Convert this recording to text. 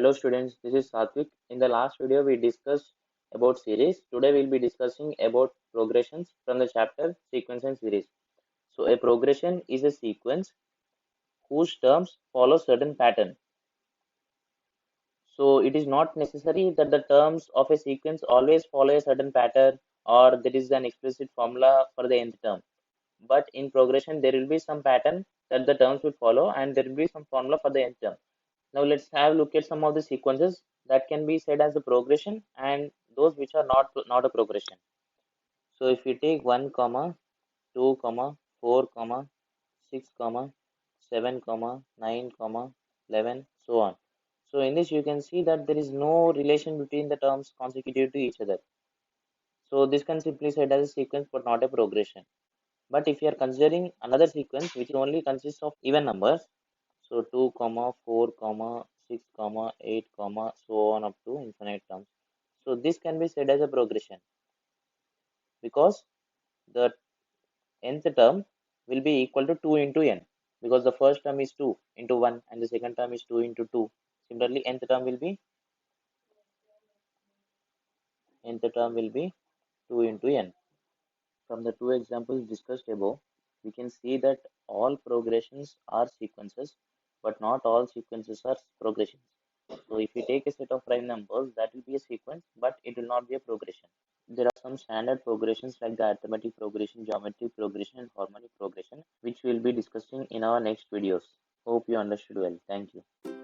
Hello students, this is Sathwik. In the last video we discussed about series. Today we'll be discussing about progressions from the chapter sequence and series. So a progression is a sequence whose terms follow certain pattern. So it is not necessary that the terms of a sequence always follow a certain pattern or there is an explicit formula for the nth term. But in progression there will be some pattern that the terms will follow and there will be some formula for the nth term. Now let's have a look at some of the sequences that can be said as a progression and those which are not a progression. So if we take 1 comma 2 comma 4 comma 6 comma 7 comma 9 comma 11 so on. So in this you can see that there is no relation between the terms consecutive to each other. So this can simply said as a sequence but not a progression. But if you are considering another sequence which only consists of even numbers, so 2 comma 4 comma 6 comma 8 comma so on up to infinite terms. So this can be said as a progression because the nth term will be equal to 2 into n because the first term is 2 into 1 and the second term is 2 into 2. Similarly, nth term will be 2 into n. From the two examples discussed above, we can see that all progressions are sequences, but not all sequences are progressions. So if we take a set of prime numbers, that will be a sequence, but it will not be a progression. There are some standard progressions like the arithmetic progression, geometric progression, and harmonic progression, which we'll be discussing in our next videos. Hope you understood well. Thank you.